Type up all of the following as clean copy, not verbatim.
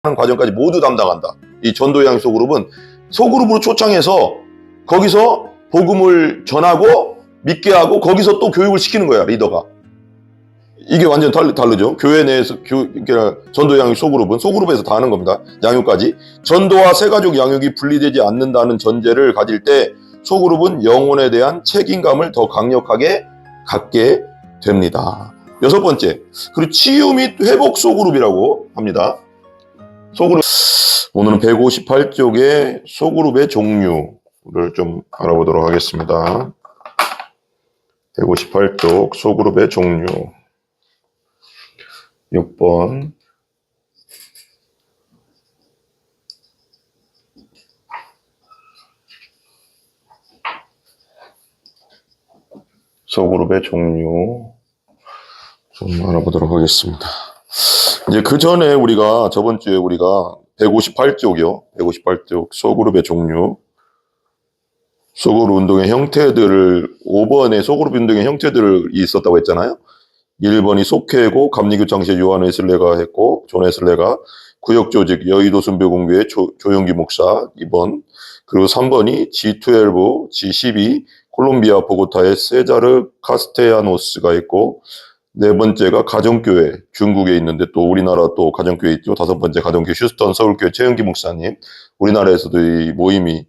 과정까지 모두 담당한다. 이 전도양 소그룹은 소그룹으로 초청해서 거기서 복음을 전하고 믿게 하고 거기서 또 교육을 시키는 거야, 리더가. 이게 완전 다르죠. 교회 내에서 전도양육 소그룹은 소그룹에서 다 하는 겁니다. 양육까지. 전도와 새가족 양육이 분리되지 않는다는 전제를 가질 때 소그룹은 영혼에 대한 책임감을 더 강력하게 갖게 됩니다. 6번째, 그리고 치유 및 회복 소그룹이라고 합니다. 소그룹, 오늘은 158쪽의 소그룹의 종류를 좀 알아보도록 하겠습니다. 158쪽 소그룹의 종류. 6번. 소그룹의 종류 좀 알아보도록 하겠습니다. 이제 그 전에 저번 주에 우리가 158쪽이요. 158쪽 소그룹의 종류. 소그룹 운동의 형태들을 5번에 소그룹 운동의 형태들이 있었다고 했잖아요. 1번이 속회고 감리교창시 요한 웨슬레가 했고 존 웨슬레가 구역조직 여의도 순교공교회 조용기 목사 2번, 그리고 3번이 G12, G12 콜롬비아 보고타의 세자르 카스테야노스가 있고, 네 번째가 가정교회 중국에 있는데 또 우리나라 또 가정교회 있죠. 5번째 가정교회 휴스턴 서울교회 최영기 목사님. 우리나라에서도 이 모임이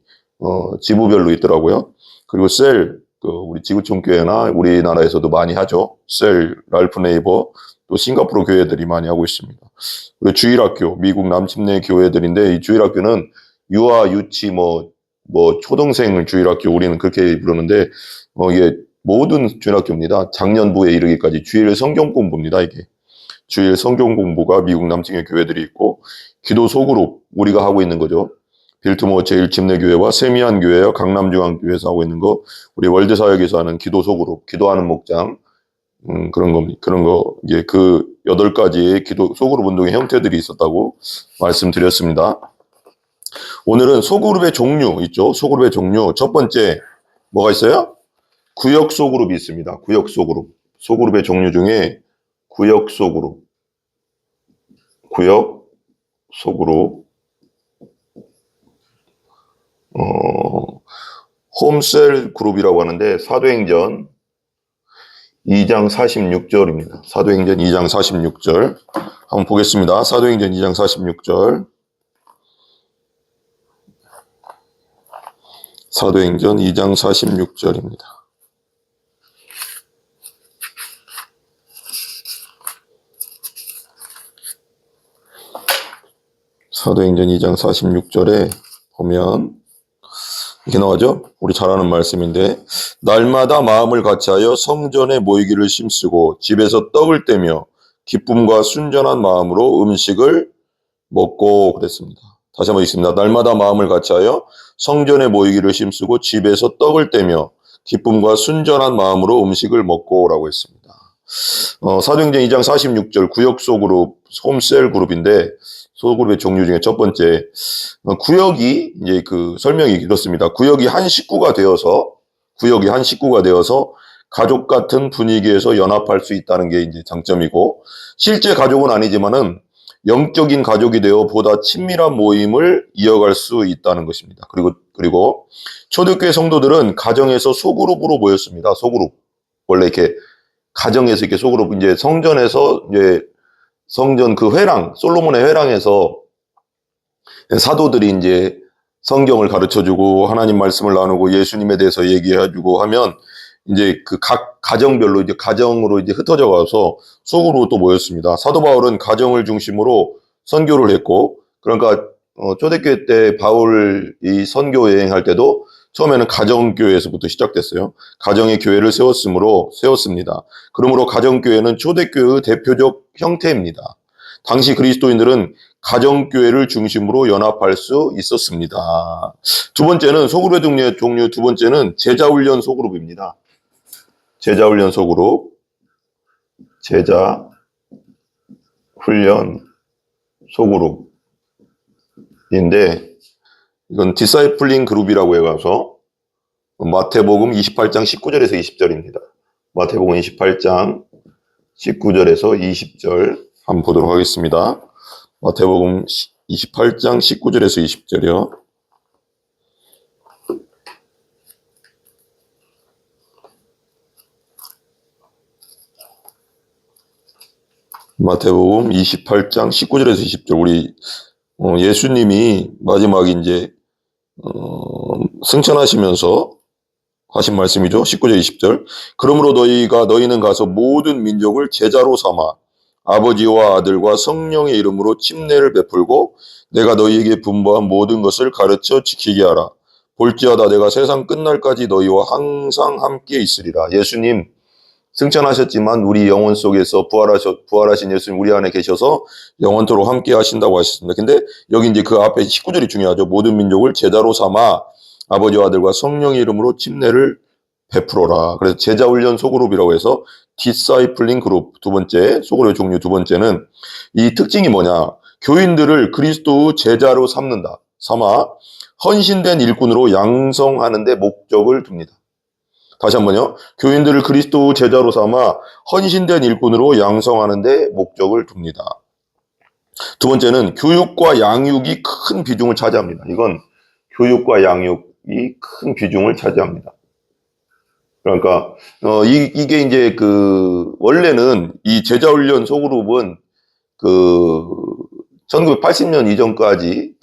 지부별로 있더라고요. 그리고 셀, 우리 지구촌교회나 우리나라에서도 많이 하죠. 셀, 랄프 네이버, 또 싱가포르 교회들이 많이 하고 있습니다. 그리고 주일학교, 미국 남침내 교회들인데 이 주일학교는 유아, 유치, 초등생 주일학교 우리는 그렇게 부르는데 이게 모든 주일학교입니다. 작년부에 이르기까지 주일 성경 공부입니다. 이게 주일 성경 공부가 미국 남침내 교회들이 있고, 기도 소그룹 우리가 하고 있는 거죠. 빌트모어 제1침례교회와 세미안 교회와 강남중앙교회에서 하고 있는 거, 우리 월드사역에서 하는 기도 소그룹, 기도하는 목장, 그런 겁니다. 그런 거, 이제 그 8가지의 기도 소그룹 운동의 형태들이 있었다고 말씀드렸습니다. 오늘은 소그룹의 종류 있죠. 소그룹의 종류. 첫 번째, 뭐가 있어요? 구역 소그룹이 있습니다. 구역 소그룹. 소그룹의 종류 중에 구역 소그룹. 구역 소그룹. 홈셀 그룹이라고 하는데 사도행전 2장 46절입니다. 사도행전 2장 46절. 한번 보겠습니다. 사도행전 2장 46절. 사도행전 2장 46절입니다. 사도행전 2장 46절에 보면 이렇게 나오죠? 우리 잘 아는 말씀인데, 날마다 마음을 같이하여 성전에 모이기를 힘쓰고 집에서 떡을 떼며 기쁨과 순전한 마음으로 음식을 먹고 그랬습니다. 다시 한번 읽습니다. 날마다 마음을 같이하여 성전에 모이기를 힘쓰고 집에서 떡을 떼며 기쁨과 순전한 마음으로 음식을 먹고라고 했습니다. 사도행전 2장 46절 구역 소그룹, 홈셀 그룹인데, 소그룹의 종류 중에 첫 번째, 구역이 이제 그 설명이 이렇습니다. 구역이 한 식구가 되어서 가족 같은 분위기에서 연합할 수 있다는 게 이제 장점이고, 실제 가족은 아니지만은 영적인 가족이 되어 보다 친밀한 모임을 이어갈 수 있다는 것입니다. 그리고 초대교회 성도들은 가정에서 소그룹으로 모였습니다. 소그룹. 원래 이렇게 가정에서 이렇게 소그룹, 이제 성전에서 이제 성전 그 회랑, 솔로몬의 회랑에서 사도들이 이제 성경을 가르쳐주고 하나님 말씀을 나누고 예수님에 대해서 얘기해주고 하면 이제 그 각 가정별로 이제 가정으로 이제 흩어져 가서 속으로 또 모였습니다. 사도 바울은 가정을 중심으로 선교를 했고, 그러니까 초대교회 때 바울이 선교 여행할 때도 처음에는 가정교회에서부터 시작됐어요. 가정의 교회를 세웠습니다. 그러므로 가정교회는 초대교회의 대표적 형태입니다. 당시 그리스도인들은 가정교회를 중심으로 연합할 수 있었습니다. 두 번째는 소그룹의 종류 두 번째는 제자훈련 소그룹입니다. 제자훈련 소그룹. 제자훈련 소그룹인데, 이건 디사이플링 그룹이라고 해가서 마태복음 28장 19절에서 20절입니다. 마태복음 28장 19절에서 20절 한번 보도록 하겠습니다. 마태복음 28장 19절에서 20절이요. 마태복음 28장 19절에서 20절. 우리 예수님이 마지막 이제 승천하시면서 하신 말씀이죠. 19절 20절. 그러므로 너희는 가서 모든 민족을 제자로 삼아 아버지와 아들과 성령의 이름으로 침례를 베풀고 내가 너희에게 분부한 모든 것을 가르쳐 지키게 하라. 볼지어다 내가 세상 끝날까지 너희와 항상 함께 있으리라. 예수님 승천하셨지만 우리 영혼 속에서 부활하신 예수님 우리 안에 계셔서 영원토록 함께 하신다고 하셨습니다. 근데 여기 이제 그 앞에 19절이 중요하죠. 모든 민족을 제자로 삼아 아버지와 아들과 성령의 이름으로 침례를 베풀어라. 그래서 제자 훈련 소그룹이라고 해서 디사이플링 그룹 두 번째, 소그룹의 종류 두 번째는 이 특징이 뭐냐? 교인들을 그리스도의 제자로 삼아 헌신된 일꾼으로 양성하는 데 목적을 둡니다. 다시 한번요. 교인들을 그리스도 제자로 삼아 헌신된 일꾼으로 양성하는 데 목적을 둡니다. 두 번째는 교육과 양육이 큰 비중을 차지합니다. 이건 교육과 양육이 큰 비중을 차지합니다. 그러니까 이게 이제 원래는 이 제자훈련 소그룹은 1980년 이전까지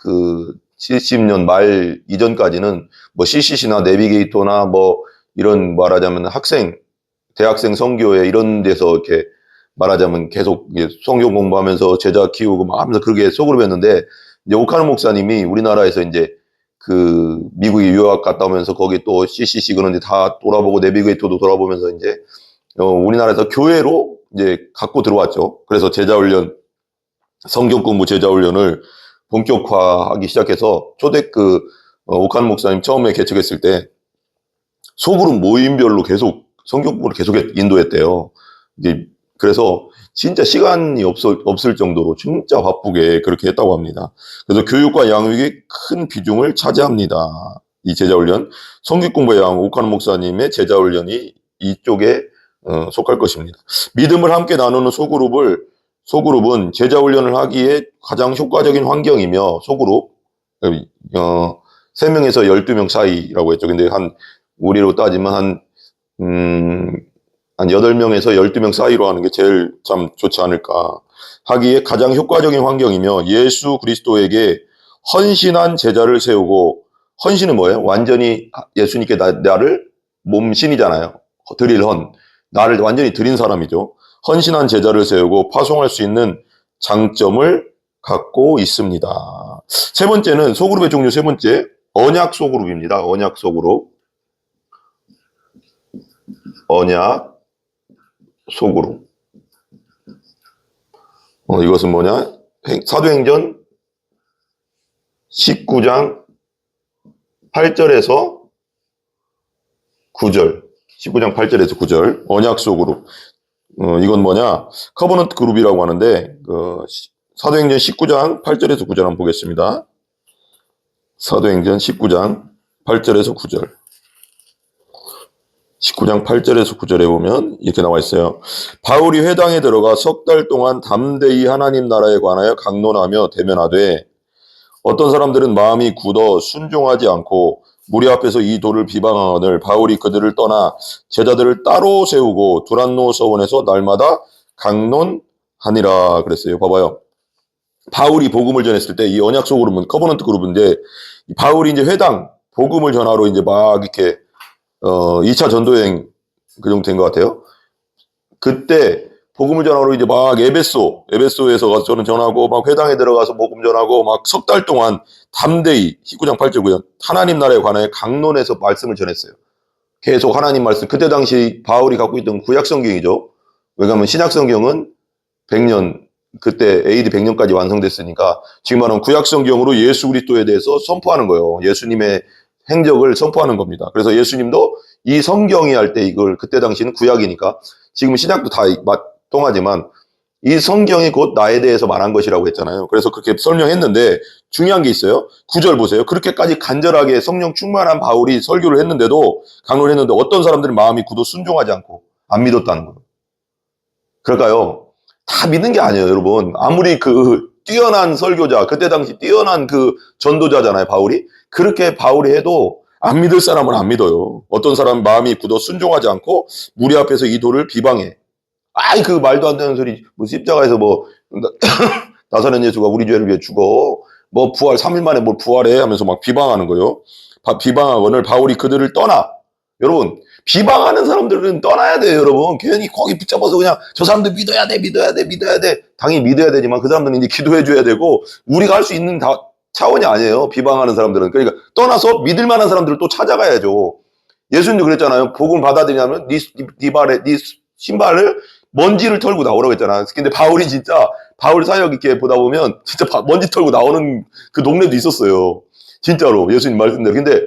70년 말 이전까지는 뭐 CCC나 내비게이터나 뭐 이런 말하자면 대학생 선교회 이런 데서 이렇게 말하자면 계속 성경 공부하면서 제자 키우고 막 하면서 그렇게 소그룹이었는데 이제 오카노 목사님이 우리나라에서 이제 미국에 유학 갔다 오면서 거기 또 CCC 그런 데 다 돌아보고 내비게이터도 돌아보면서 이제 우리나라에서 교회로 이제 갖고 들어왔죠. 그래서 제자훈련, 성경 공부 제자훈련을 본격화하기 시작해서 초대 오카노 목사님 처음에 개척했을 때 소그룹 모임별로 계속 성경 공부를 계속 인도했대요. 이제 그래서 진짜 시간이 없을 정도로 진짜 바쁘게 그렇게 했다고 합니다. 그래서 교육과 양육이 큰 비중을 차지합니다. 이 제자훈련. 성경 공부의 양 오카노 목사님의 제자훈련이 이쪽에 속할 것입니다. 믿음을 함께 나누는 소그룹은 제자훈련을 하기에 가장 효과적인 환경이며 소그룹 3명에서 12명 사이라고 했죠. 근데 우리로 따지면 한 8명에서 12명 사이로 하는 게 제일 참 좋지 않을까 하기에 가장 효과적인 환경이며 예수 그리스도에게 헌신한 제자를 세우고 헌신은 뭐예요? 완전히 예수님께 나를 몸신이잖아요. 나를 완전히 드린 사람이죠. 헌신한 제자를 세우고 파송할 수 있는 장점을 갖고 있습니다. 세 번째는 소그룹의 종류 세 번째 언약 소그룹입니다. 언약 소그룹. 이것은 뭐냐? 사도행전 19장 8절에서 9절. 19장 8절에서 9절. 언약 소그룹. 이건 뭐냐? 커버넌트 그룹이라고 하는데 사도행전 19장 8절에서 9절 한번 보겠습니다. 사도행전 19장 8절에서 9절. 19장 8절에서 9절에 보면 이렇게 나와 있어요. 바울이 회당에 들어가 3달 동안 담대히 하나님 나라에 관하여 강론하며 대면하되 어떤 사람들은 마음이 굳어 순종하지 않고 무리 앞에서 이 도를 비방하거늘 바울이 그들을 떠나 제자들을 따로 세우고 두란노 서원에서 날마다 강론하니라 그랬어요. 봐봐요. 바울이 복음을 전했을 때 이 언약소 그룹은 커버넌트 그룹인데 바울이 이제 회당 복음을 전하러 이제 막 이렇게 2차 전도여행 그 정도 된 것 같아요. 그때 복음을 전하러 이제 막 에베소에서 가서 저는 전하고 막 회당에 들어가서 복음 전하고 막 3달 동안 담대히 19장 8절 9절 하나님 나라에 관하여 강론해서 말씀을 전했어요. 계속 하나님 말씀. 그때 당시 바울이 갖고 있던 구약 성경이죠. 왜냐하면 신약 성경은 100년 그때 AD 100년까지 완성됐으니까 지금 말하는 구약 성경으로 예수 그리스도에 대해서 선포하는 거예요. 예수님의 행적을 선포하는 겁니다. 그래서 예수님도 이 성경이 할 때 이걸 그때 당시는 구약이니까 지금 신약도 다 통하지만 이 성경이 곧 나에 대해서 말한 것이라고 했잖아요. 그래서 그렇게 설명했는데 중요한 게 있어요. 9절 보세요. 그렇게까지 간절하게 성령 충만한 바울이 설교를 했는데도 강론했는데 어떤 사람들은 마음이 굳어 순종하지 않고 안 믿었다는 거예요. 그럴까요? 다 믿는 게 아니에요, 여러분. 아무리 뛰어난 설교자, 그때 당시 뛰어난 그 전도자잖아요, 바울이. 그렇게 바울이 해도 안 믿을 사람은 안 믿어요. 어떤 사람은 마음이 굳어 순종하지 않고 무리 앞에서 이 도를 비방해. 아이, 그 말도 안 되는 소리. 뭐 십자가에서 뭐 나사렛 예수가 우리 죄를 위해 죽어. 뭐 부활 3일 만에 뭘 부활해 하면서 막 비방하는 거예요. 비방하거늘 바울이 그들을 떠나. 여러분, 비방하는 사람들은 떠나야 돼요, 여러분. 괜히 거기 붙잡아서 그냥 저 사람들 믿어야 돼, 믿어야 돼, 믿어야 돼. 당연히 믿어야 되지만 그 사람들은 이제 기도해 줘야 되고 우리가 할 수 있는 차원이 아니에요. 비방하는 사람들은. 그러니까 떠나서 믿을 만한 사람들을 또 찾아가야죠. 예수님도 그랬잖아요. 복음 받아들이냐면 네 발에 네 신발을 먼지를 털고 나오라고 했잖아. 근데 바울이 진짜 바울 사역 이렇게 보다 보면 진짜 먼지 털고 나오는 그 동네도 있었어요. 진짜로 예수님 말씀대로. 근데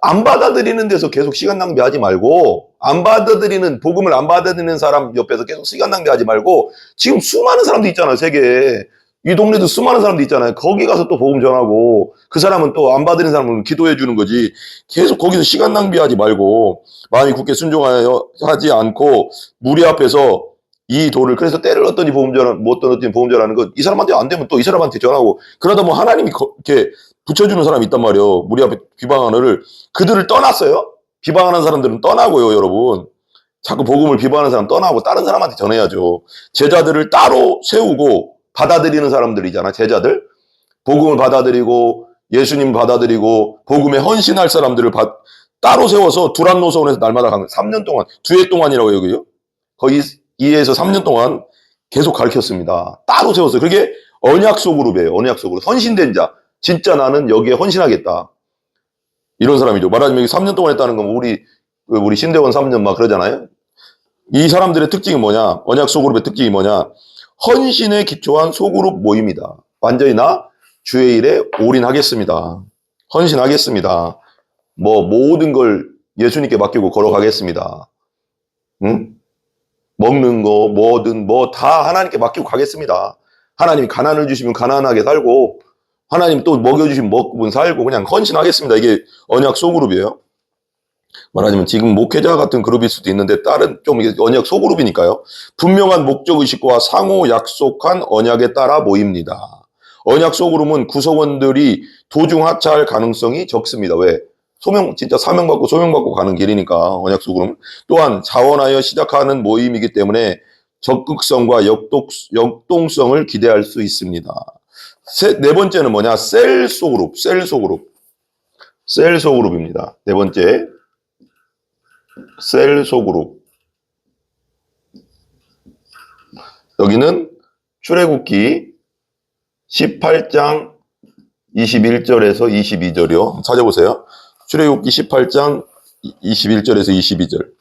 안 받아들이는 데서 계속 시간 낭비하지 말고, 복음을 안 받아들이는 사람 옆에서 계속 시간 낭비하지 말고, 지금 수많은 사람도 있잖아요, 세계에. 이 동네도 수많은 사람도 있잖아요. 거기 가서 또 복음 전하고, 그 사람은 또 안 받아들이는 사람은 기도해 주는 거지. 계속 거기서 시간 낭비하지 말고, 마음이 굳게 순종하지 않고, 무리 앞에서 이 도를, 그래서 때를 얻더니 복음 전하는, 못 얻더니 복음 전하는 거, 이 사람한테 안 되면 또 이 사람한테 전하고, 그러다 뭐 하나님이 이렇게 붙여주는 사람이 있단 말이에요. 무리 앞에 비방하는 그들을 떠났어요. 비방하는 사람들은 떠나고요, 여러분. 자꾸 복음을 비방하는 사람 떠나고 다른 사람한테 전해야죠. 제자들을 따로 세우고 받아들이는 사람들이잖아, 제자들. 복음을 받아들이고 예수님 받아들이고 복음에 헌신할 사람들을 따로 세워서 두란노서원에서 날마다 가는 3년 동안, 2해 동안이라고 해요, 그죠? 거의 2해에서 3년 동안 계속 가르쳤습니다. 따로 세웠어요. 그게 언약소 그룹이에요. 언약소 그룹. 헌신된 자. 진짜 나는 여기에 헌신하겠다. 이런 사람이죠. 말하자면 여기 3년 동안 했다는 건 우리 신대원 3년 막 그러잖아요. 이 사람들의 특징이 뭐냐? 언약 소그룹의 특징이 뭐냐? 헌신에 기초한 소그룹 모임이다. 완전히 나 주의 일에 올인하겠습니다. 헌신하겠습니다. 뭐 모든 걸 예수님께 맡기고 걸어가겠습니다. 응? 먹는 거 뭐든 뭐 다 하나님께 맡기고 가겠습니다. 하나님이 가난을 주시면 가난하게 살고 하나님 또 먹여주시면 먹고 살고 그냥 헌신하겠습니다. 이게 언약 소그룹이에요. 말하자면 지금 목회자 같은 그룹일 수도 있는데 다른 좀 언약 소그룹이니까요. 분명한 목적의식과 상호 약속한 언약에 따라 모입니다. 언약 소그룹은 구성원들이 도중 하차할 가능성이 적습니다. 왜? 진짜 사명받고 소명받고 가는 길이니까 언약 소그룹은. 또한 자원하여 시작하는 모임이기 때문에 적극성과 역동성을 기대할 수 있습니다. 네 번째는 뭐냐? 셀 소그룹. 셀 소그룹입니다. 네 번째. 셀 소그룹. 여기는 출애굽기 18장 21절에서 22절이요. 찾아보세요. 출애굽기 18장 21절에서 22절.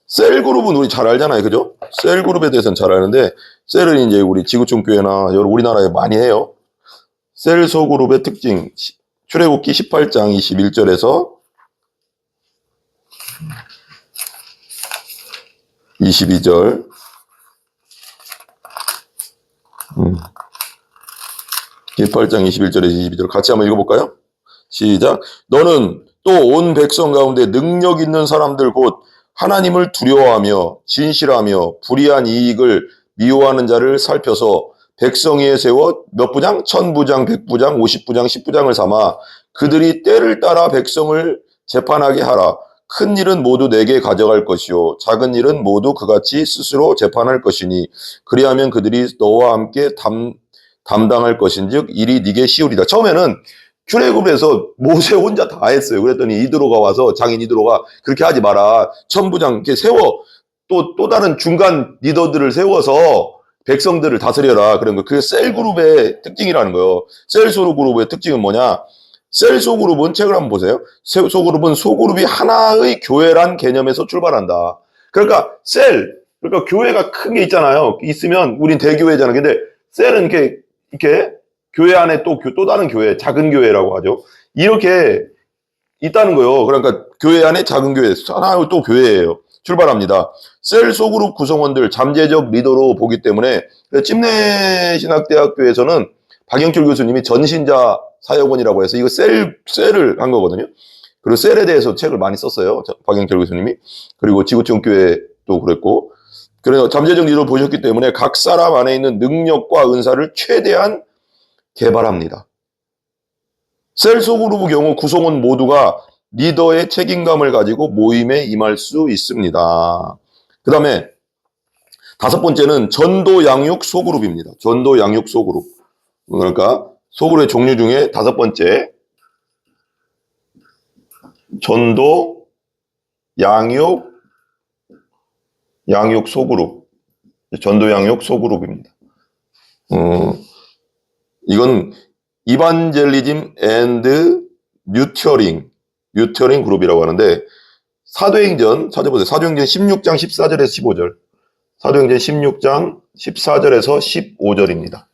셀 그룹은 우리 잘 알잖아요. 그죠? 셀 그룹에 대해서는 잘 아는데, 셀은 이제 우리 지구촌 교회나 여러 우리나라에 많이 해요. 셀 소그룹의 특징. 출애굽기 18장 21절에서 22절. 18장 21절에서 22절 같이 한번 읽어볼까요? 시작. 너는 또 온 백성 가운데 능력 있는 사람들 곧 하나님을 두려워하며 진실하며 불의한 이익을 미워하는 자를 살펴서 백성 위에 세워 몇 부장? 1000부장, 100부장, 50부장, 10부장을 삼아 그들이 때를 따라 백성을 재판하게 하라. 큰 일은 모두 내게 가져갈 것이요 작은 일은 모두 그같이 스스로 재판할 것이니 그리하면 그들이 너와 함께 담당할 것인즉 일이 네게 쉬우리다. 처음에는 출애굽에서 모세 혼자 다 했어요. 그랬더니 이드로가 와서 장인 이드로가 그렇게 하지 마라. 1000부장 이렇게 세워 또 다른 중간 리더들을 세워서 백성들을 다스려라. 그런 거. 그게 셀 그룹의 특징이라는 거예요. 셀 소그룹의 특징은 뭐냐? 셀 소그룹은 책을 한번 보세요. 소그룹은 소그룹이 하나의 교회란 개념에서 출발한다. 그러니까 그러니까 교회가 큰 게 있잖아요. 있으면 우린 대교회잖아요. 근데 셀은 이렇게 교회 안에 또 다른 교회, 작은 교회라고 하죠. 이렇게 있다는 거예요. 그러니까 교회 안에 작은 교회, 하나의 또 교회예요. 출발합니다. 셀 소그룹 구성원들 잠재적 리더로 보기 때문에 찜내신학대학교에서는 박영철 교수님이 전신자 사역원이라고 해서 이거 셀을 한 거거든요. 그리고 셀에 대해서 책을 많이 썼어요. 박영철 교수님이. 그리고 지구촌 교회도 그랬고. 그래서 잠재적 리더로 보셨기 때문에 각 사람 안에 있는 능력과 은사를 최대한 개발합니다. 셀 소그룹의 경우 구성원 모두가 리더의 책임감을 가지고 모임에 임할 수 있습니다. 그 다음에 다섯 번째는 전도 양육 소그룹입니다. 전도 양육 소그룹. 그러니까 소그룹의 종류 중에 다섯 번째, 전도 양육 소그룹. 전도 양육 소그룹입니다. 이건 이반젤리즘 앤드 뉴터링 그룹이라고 하는데, 사도행전 찾아보세요. 사도행전 16장 14절에서 15절. 사도행전 16장 14절에서 15절입니다.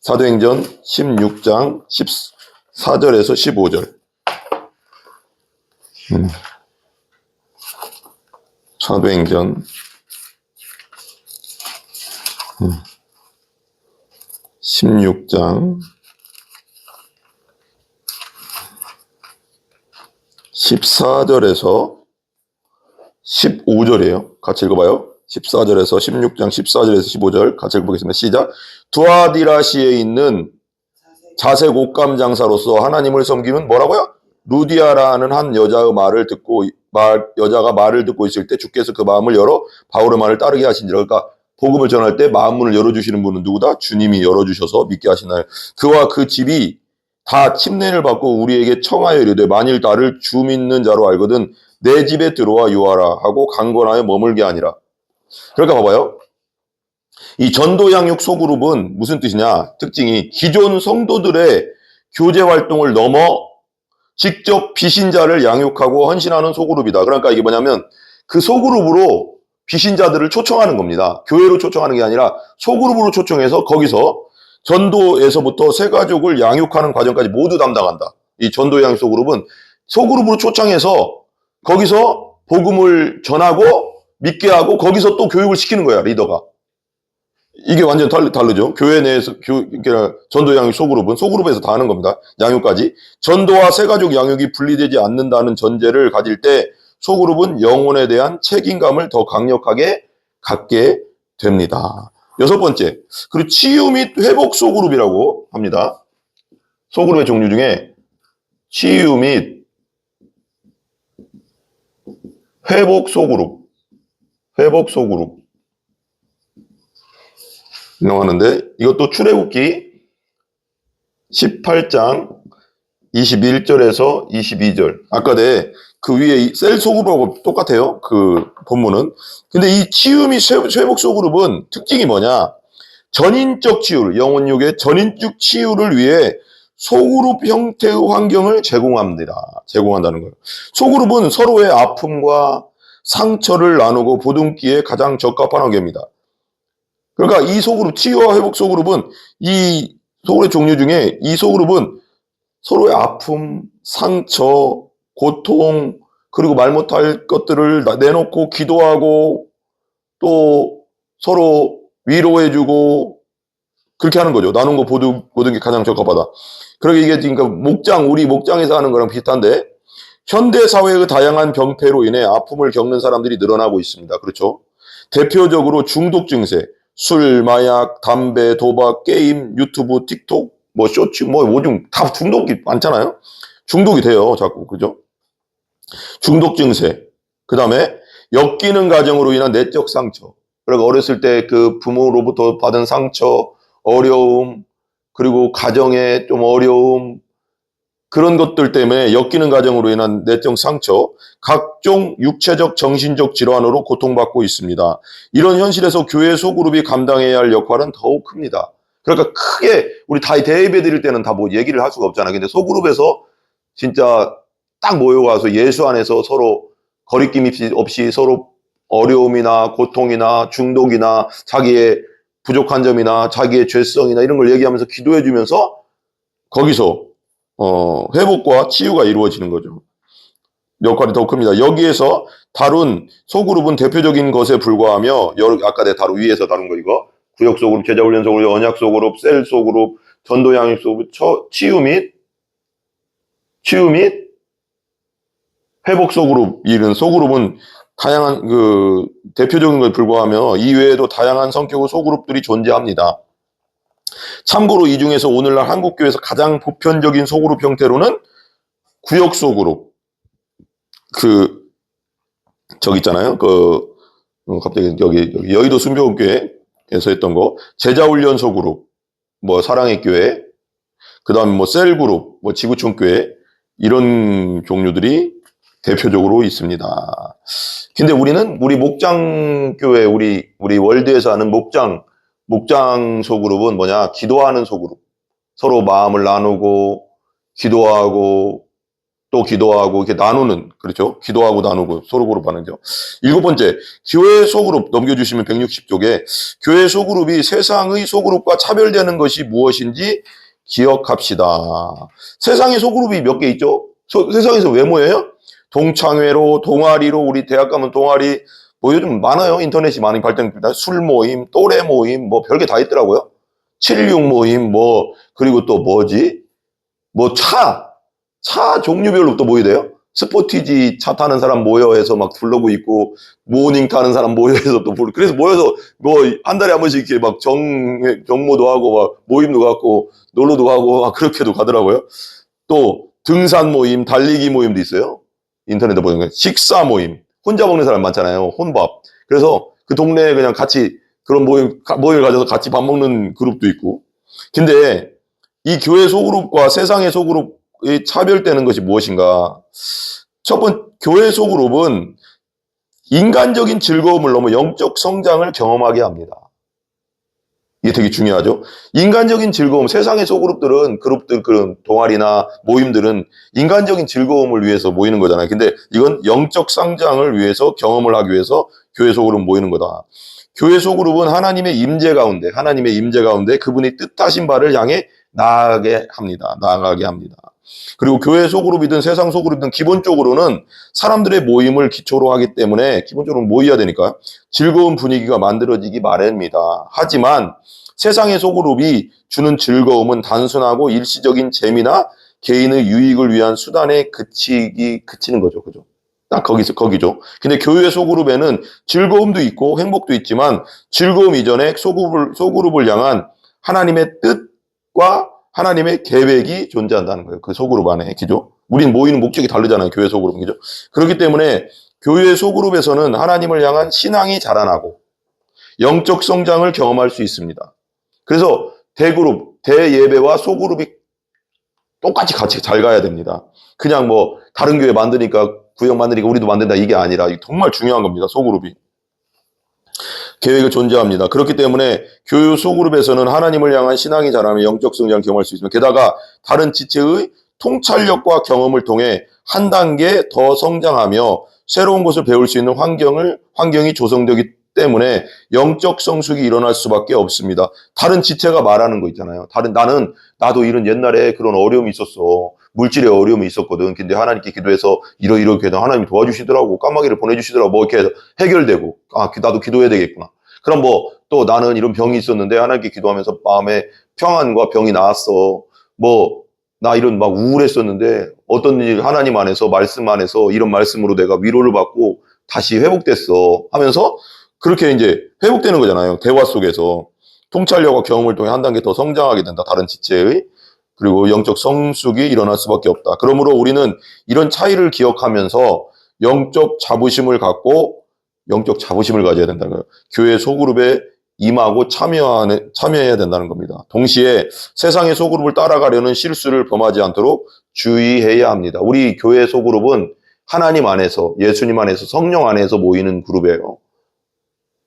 사도행전 16장 14절에서 15절. 사도행전 16장 14절에서 15절이에요. 같이 읽어봐요. 14절에서 16장 14절에서 15절 같이 읽어보겠습니다. 시작. 두아디라시에 있는 자색 옷감 장사로서 하나님을 섬기는 뭐라고요? 루디아라는 한 여자의 말을 듣고 여자가 말을 듣고 있을 때 주께서 그 마음을 열어 바울의 말을 따르게 하신지라. 그러니까 복음을 전할 때 마음 문을 열어주시는 분은 누구다? 주님이 열어주셔서 믿게 하시나요? 그와 그 집이 다 침례를 받고 우리에게 청하여 이르되 만일 나를 주 믿는 자로 알거든 내 집에 들어와 유하라 하고 강권하여 머물게 하니라. 그러니까 봐봐요. 이 전도 양육 소그룹은 무슨 뜻이냐? 특징이 기존 성도들의 교제 활동을 넘어 직접 비신자를 양육하고 헌신하는 소그룹이다. 그러니까 이게 뭐냐면 그 소그룹으로 비신자들을 초청하는 겁니다. 교회로 초청하는 게 아니라 소그룹으로 초청해서 거기서 전도에서부터 새 가족을 양육하는 과정까지 모두 담당한다. 이 전도 양육 소그룹은 소그룹으로 초청해서 거기서 복음을 전하고 믿게 하고 거기서 또 교육을 시키는 거야, 리더가. 이게 완전 다르죠. 교회 내에서 전도 양육 소그룹은 소그룹에서 다 하는 겁니다. 양육까지. 전도와 새가족 양육이 분리되지 않는다는 전제를 가질 때 소그룹은 영혼에 대한 책임감을 더 강력하게 갖게 됩니다. 여섯 번째, 그리고 치유 및 회복 소그룹이라고 합니다. 소그룹의 종류 중에 치유 및 회복 소그룹 하는데 이것도 출애굽기 18장 21절에서 22절. 아까 그 위에 셀 소그룹하고 똑같아요. 그 본문은. 근데 이 치유 및 회복 소그룹은 특징이 뭐냐? 전인적 치유, 영혼육의 전인적 치유를 위해 소그룹 형태의 환경을 제공한다는 거예요. 소그룹은 서로의 아픔과 상처를 나누고 보듬기에 가장 적합한 환경입니다. 그러니까 이 소그룹, 치유와 회복 소그룹은 이 소그룹의 종류 중에 이 소그룹은 서로의 아픔, 상처, 고통, 그리고 말 못할 것들을 내놓고 기도하고 또 서로 위로해주고 그렇게 하는 거죠. 나눈 거 보는 게 가장 적합하다. 그러게 이게 그러니까 우리 목장에서 하는 거랑 비슷한데 현대 사회의 다양한 병폐로 인해 아픔을 겪는 사람들이 늘어나고 있습니다. 그렇죠? 대표적으로 중독 증세, 술, 마약, 담배, 도박, 게임, 유튜브, 틱톡, 쇼츠, 오줌 다 중독이 많잖아요. 중독이 돼요, 자꾸. 그죠? 중독 증세. 그 다음에 엮이는 가정으로 인한 내적 상처. 그러니까 어렸을 때 그 부모로부터 받은 상처, 어려움, 그리고 가정의 좀 어려움, 그런 것들 때문에 엮이는 가정으로 인한 내적 상처, 각종 육체적, 정신적 질환으로 고통받고 있습니다. 이런 현실에서 교회 소그룹이 감당해야 할 역할은 더욱 큽니다. 그러니까 크게 우리 다 대예배 드릴 때는 다 얘기를 할 수가 없잖아요. 근데 소그룹에서 진짜 딱 모여가서 예수 안에서 서로 거리낌 없이 서로 어려움이나 고통이나 중독이나 자기의 부족한 점이나 자기의 죄성이나 이런 걸 얘기하면서 기도해 주면서 거기서 회복과 치유가 이루어지는 거죠. 역할이 더 큽니다. 여기에서 다룬 소그룹은 대표적인 것에 불과하며 아까 내가 위에서 다룬 거 이거 구역 소그룹, 제자훈련 소그룹, 언약 소그룹, 셀 소그룹, 전도 양육 소그룹, 치유 및 회복 소그룹, 이런 소그룹은 다양한 대표적인 것에 불과하며 이외에도 다양한 성격의 소그룹들이 존재합니다. 참고로 이 중에서 오늘날 한국교회에서 가장 보편적인 소그룹 형태로는 구역 소그룹, 저기 있잖아요. 갑자기 여기 여의도 순복음교회에서 했던 거, 제자훈련 소그룹, 뭐 사랑의 교회, 그 다음에 뭐 셀그룹, 뭐 지구촌교회, 이런 종류들이 대표적으로 있습니다. 근데 우리 목장교회, 우리 월드에서 하는 목장 소그룹은 뭐냐? 기도하는 소그룹. 서로 마음을 나누고, 기도하고, 또 기도하고, 이렇게 나누는, 그렇죠? 기도하고 나누고, 서로 그룹하는 죠. 7번째, 교회 소그룹 넘겨주시면 160쪽에, 교회 소그룹이 세상의 소그룹과 차별되는 것이 무엇인지 기억합시다. 세상의 소그룹이 몇 개 있죠? 세상에서 왜 모여요? 동창회로, 동아리로, 우리 대학 가면 동아리, 뭐 요즘 많아요. 인터넷이 많이 발달됩니다. 술 모임, 또래 모임, 뭐 별게 다 있더라고요. 76 모임, 그리고 또 뭐지? 차 종류별로 또 모이대요. 스포티지 차 타는 사람 모여 해서 막 블로그 있고, 모닝 타는 사람 모여 해서 또 그래서 모여서 한 달에 한 번씩 이렇게 막 정모도 하고, 막 모임도 갖고, 놀러도 가고, 막 그렇게도 가더라고요. 또 등산 모임, 달리기 모임도 있어요. 인터넷에 보니까 식사 모임, 혼자 먹는 사람 많잖아요. 혼밥. 그래서 그 동네에 그냥 같이 그런 모임을 가져서 같이 밥 먹는 그룹도 있고. 근데 이 교회 소그룹과 세상의 소그룹의 차별되는 것이 무엇인가? 첫 번째, 교회 소그룹은 인간적인 즐거움을 넘어 영적 성장을 경험하게 합니다. 이게 되게 중요하죠. 인간적인 즐거움, 세상의 소그룹들은, 그런 동아리나 모임들은 인간적인 즐거움을 위해서 모이는 거잖아요. 근데 이건 영적 성장을 위해서, 경험을 하기 위해서 교회 소그룹 모이는 거다. 교회 소그룹은 하나님의 임재 가운데 그분이 뜻하신 바를 향해 나아가게 합니다. 그리고 교회 소그룹이든 세상 소그룹이든 기본적으로는 사람들의 모임을 기초로 하기 때문에 기본적으로 모여야 되니까 즐거운 분위기가 만들어지기 마련입니다. 하지만 세상의 소그룹이 주는 즐거움은 단순하고 일시적인 재미나 개인의 유익을 위한 수단에 그치는 거죠. 그죠? 딱 거기죠. 근데 교회 소그룹에는 즐거움도 있고 행복도 있지만 즐거움 이전에 소그룹을 향한 하나님의 뜻과 하나님의 계획이 존재한다는 거예요. 그 소그룹 안에. 그죠? 우린 모이는 목적이 다르잖아요. 교회 소그룹은. 그죠? 그렇기 때문에 교회 소그룹에서는 하나님을 향한 신앙이 자라나고 영적 성장을 경험할 수 있습니다. 그래서 대예배와 소그룹이 똑같이 같이 잘 가야 됩니다. 그냥 다른 교회 구역 만드니까 우리도 만든다 이게 아니라 정말 중요한 겁니다. 소그룹이. 계획을 존재합니다. 그렇기 때문에 교회 소그룹에서는 하나님을 향한 신앙이 자라며 영적 성장을 경험할 수 있습니다. 게다가 다른 지체의 통찰력과 경험을 통해 한 단계 더 성장하며 새로운 것을 배울 수 있는 환경이 조성되기 때문에 영적 성숙이 일어날 수밖에 없습니다. 다른 지체가 말하는 거 있잖아요. 나도 이런 옛날에 그런 어려움이 있었어. 물질의 어려움이 있었거든. 근데 하나님께 기도해서 이렇게 해도 하나님이 도와주시더라고. 까마귀를 보내주시더라고. 이렇게 해서 해결되고. 나도 기도해야 되겠구나. 그럼 또 나는 이런 병이 있었는데 하나님께 기도하면서 마음에 평안과 병이 나았어. 나 이런 막 우울했었는데 어떤 일 하나님 안에서 말씀 안에서 이런 말씀으로 내가 위로를 받고 다시 회복됐어 하면서 그렇게 이제 회복되는 거잖아요. 대화 속에서 통찰력과 경험을 통해 한 단계 더 성장하게 된다. 다른 지체의. 그리고 영적 성숙이 일어날 수밖에 없다. 그러므로 우리는 이런 차이를 기억하면서 영적 자부심을 가져야 된다는 거예요. 교회 소그룹에 임하고 참여해야 된다는 겁니다. 동시에 세상의 소그룹을 따라가려는 실수를 범하지 않도록 주의해야 합니다. 우리 교회 소그룹은 하나님 안에서, 예수님 안에서, 성령 안에서 모이는 그룹이에요.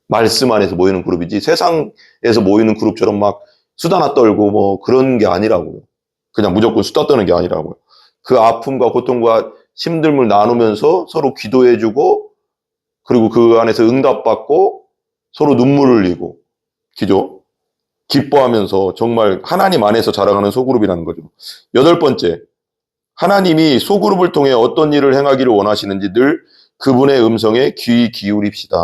말씀 안에서 모이는 그룹이지 세상에서 모이는 그룹처럼 막 수다나 떨고 그런 게 아니라고요. 그냥 무조건 수다 떠는 게 아니라고요. 그 아픔과 고통과 힘듦을 나누면서 서로 기도해주고 그리고 그 안에서 응답받고 서로 눈물을 흘리고 기뻐하면서 정말 하나님 안에서 자라가는 소그룹이라는 거죠. 8번째, 하나님이 소그룹을 통해 어떤 일을 행하기를 원하시는지 늘 그분의 음성에 귀 기울입시다.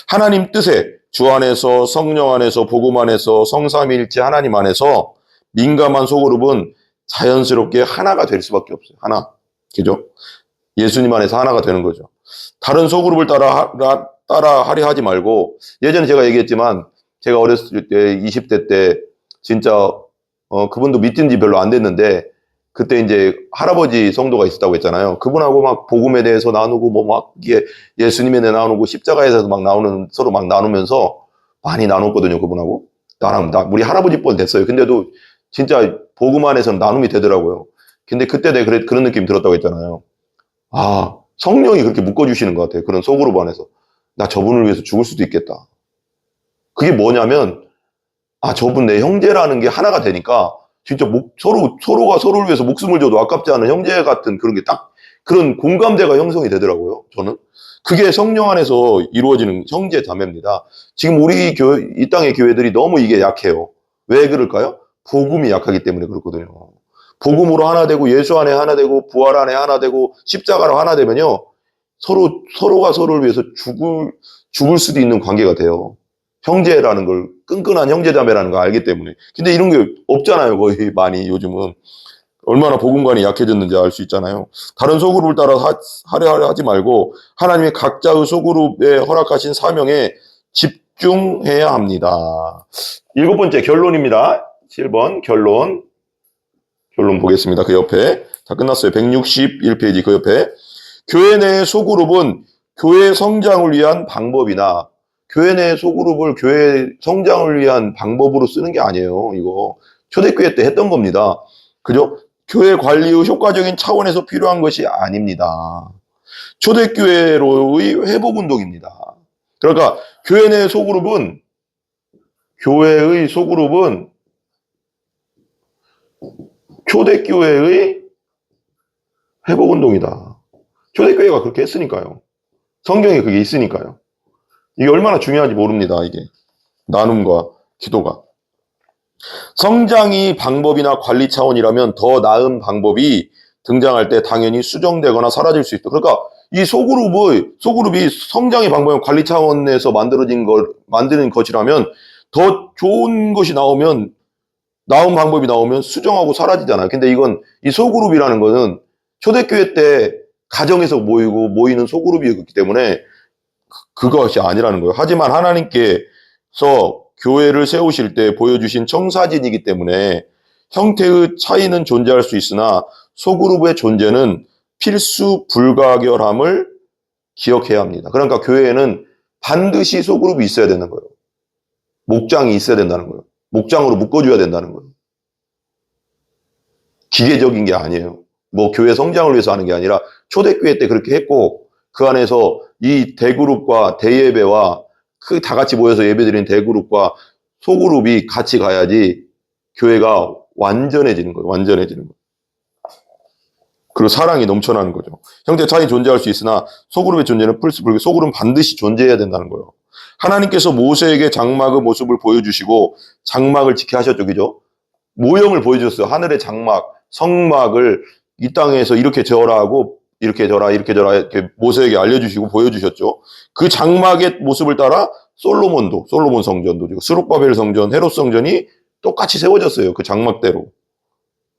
하나님 뜻에 주 안에서 성령 안에서 복음 안에서 성삼위일체 하나님 안에서 민감한 소그룹은 자연스럽게 하나가 될 수밖에 없어요. 하나. 그죠? 예수님 안에서 하나가 되는 거죠. 다른 소그룹을 따라 하려 하지 말고 예전에 제가 얘기했지만 제가 어렸을 때 20대 때 진짜 그분도 믿은 지 별로 안 됐는데 그때 이제 할아버지 성도가 있었다고 했잖아요. 그분하고 막 복음에 대해서 나누고 뭐 막 이게 예수님에 대해 나누고 십자가에 대해서 막 서로 막 나누면서 많이 나눴거든요. 그분하고 우리 할아버지 뻘 됐어요. 근데도 진짜 복음 안에서는 나눔이 되더라고요. 근데 그때 내가 그런 느낌 들었다고 했잖아요. 아, 성령이 그렇게 묶어주시는 것 같아요. 그런 소그룹 안에서. 나 저분을 위해서 죽을 수도 있겠다. 그게 뭐냐면, 저분 내 형제라는 게 하나가 되니까, 진짜 서로가 서로를 위해서 목숨을 줘도 아깝지 않은 형제 같은 그런 게 딱, 그런 공감대가 형성이 되더라고요, 저는. 그게 성령 안에서 이루어지는 형제 자매입니다. 지금 이 땅의 교회들이 너무 이게 약해요. 왜 그럴까요? 복음이 약하기 때문에 그렇거든요. 복음으로 하나 되고, 예수 안에 하나 되고, 부활 안에 하나 되고, 십자가로 하나 되면요, 서로가 서로를 위해서 죽을 수도 있는 관계가 돼요. 형제라는 걸, 끈끈한 형제자매라는 걸 알기 때문에. 근데 이런 게 없잖아요, 거의 많이 요즘은. 얼마나 복음관이 약해졌는지 알 수 있잖아요. 다른 소그룹을 따라 하려 하지 말고 하나님의 각자의 소그룹에 허락하신 사명에 집중해야 합니다. 7번째 결론입니다. 7번 결론 보겠습니다. 그 옆에 다 끝났어요. 161페이지 그 옆에 교회 내 소그룹은 교회 성장을 위한 방법이나 교회 내 소그룹을 교회 성장을 위한 방법으로 쓰는 게 아니에요. 이거 초대교회 때 했던 겁니다. 그죠? 교회 관리의 효과적인 차원에서 필요한 것이 아닙니다. 초대교회로의 회복운동입니다. 그러니까 교회 내 소그룹은 교회의 소그룹은 초대교회의 회복운동이다. 초대교회가 그렇게 했으니까요. 성경에 그게 있으니까요. 이게 얼마나 중요한지 모릅니다. 이게 나눔과 기도가. 성장이 방법이나 관리 차원이라면 더 나은 방법이 등장할 때 당연히 수정되거나 사라질 수 있다. 그러니까 이 소그룹이 성장의 방법이나 관리 차원에서 만드는 것이라면 더 좋은 것이 나온 방법이 나오면 수정하고 사라지잖아요. 근데 이건 이 소그룹이라는 거는 초대교회 때 가정에서 모이는 소그룹이었기 때문에 그것이 아니라는 거예요. 하지만 하나님께서 교회를 세우실 때 보여주신 청사진이기 때문에 형태의 차이는 존재할 수 있으나 소그룹의 존재는 필수 불가결함을 기억해야 합니다. 그러니까 교회에는 반드시 소그룹이 있어야 되는 거예요. 목장이 있어야 된다는 거예요. 목장으로 묶어줘야 된다는 거예요. 기계적인 게 아니에요. 뭐 교회 성장을 위해서 하는 게 아니라 초대교회 때 그렇게 했고 그 안에서 이 대그룹과 대예배와 다 같이 모여서 예배드리는 대그룹과 소그룹이 같이 가야지 교회가 완전해지는 거예요. 그리고 사랑이 넘쳐나는 거죠. 형태 차이 존재할 수 있으나 소그룹의 존재는 필수불가. 소그룹은 반드시 존재해야 된다는 거예요. 하나님께서 모세에게 장막의 모습을 보여주시고 장막을 지켜 하셨죠. 그죠? 모형을 보여주셨어요. 하늘의 장막, 성막을 이 땅에서 이렇게 저어라 하고 이렇게 저라 이렇게 모세에게 알려주시고 보여주셨죠. 그 장막의 모습을 따라 솔로몬 성전도 스룹바벨 성전, 헤롯 성전이 똑같이 세워졌어요. 그 장막대로,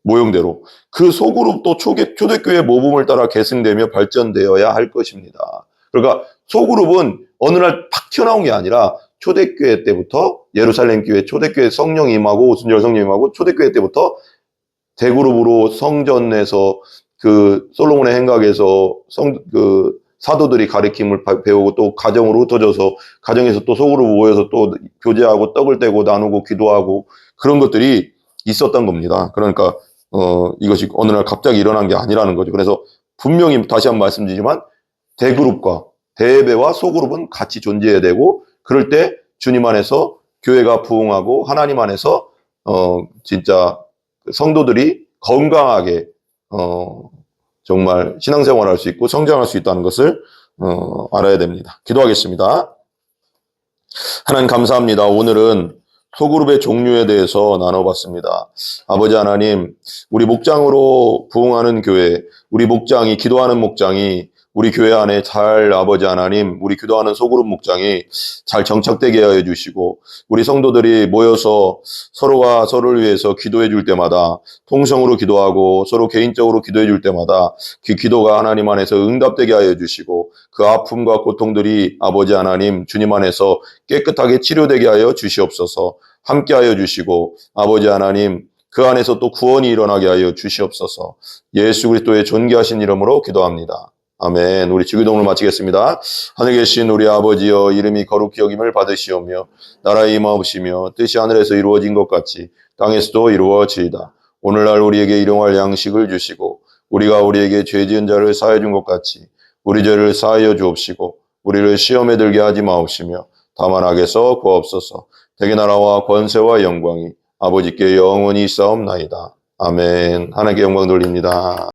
모형대로. 그 소그룹도 초대교회 모범을 따라 계승되며 발전되어야 할 것입니다. 그러니까 소그룹은 어느 날 팍 튀어나온 게 아니라 초대교회 때부터 예루살렘 교회 초대교회 성령이 임하고 오순절 성령이 임하고 초대교회 때부터 대그룹으로 성전에서 그 솔로몬의 행각에서 사도들이 가르침을 배우고 또 가정으로 흩어져서 가정에서 또 속으로 모여서 또 교제하고 떡을 떼고 나누고 기도하고 그런 것들이 있었던 겁니다. 그러니까 이것이 어느 날 갑자기 일어난 게 아니라는 거죠. 그래서 분명히 다시 한번 말씀드리지만 대그룹과 대예배와 소그룹은 같이 존재해야 되고 그럴 때 주님 안에서 교회가 부흥하고 하나님 안에서 진짜 성도들이 건강하게 정말 신앙생활할 수 있고 성장할 수 있다는 것을 알아야 됩니다. 기도하겠습니다. 하나님 감사합니다. 오늘은 소그룹의 종류에 대해서 나눠봤습니다. 아버지 하나님, 우리 목장으로 부흥하는 교회, 우리 목장이 기도하는 목장이 우리 교회 안에 잘 아버지 하나님, 우리 기도하는 소그룹 목장이 잘 정착되게 하여 주시고 우리 성도들이 모여서 서로가 서로를 위해서 기도해 줄 때마다 통성으로 기도하고 서로 개인적으로 기도해 줄 때마다 그 기도가 하나님 안에서 응답되게 하여 주시고 그 아픔과 고통들이 아버지 하나님 주님 안에서 깨끗하게 치료되게 하여 주시옵소서. 함께하여 주시고 아버지 하나님 그 안에서 또 구원이 일어나게 하여 주시옵소서. 예수 그리스도의 존귀하신 이름으로 기도합니다. 아멘. 우리 주기도문을 마치겠습니다. 하늘에 계신 우리 아버지여 이름이 거룩히 여김을 받으시오며 나라의 임하옵시며 뜻이 하늘에서 이루어진 것 같이 땅에서도 이루어지이다. 오늘날 우리에게 일용할 양식을 주시고 우리가 우리에게 죄 지은 자를 사하여 준 것 같이 우리 죄를 사하여 주옵시고 우리를 시험에 들게 하지 마옵시며 다만 악에서 구하옵소서. 대개 나라와 권세와 영광이 아버지께 영원히 있사옵나이다. 아멘. 하나님께 영광 돌립니다.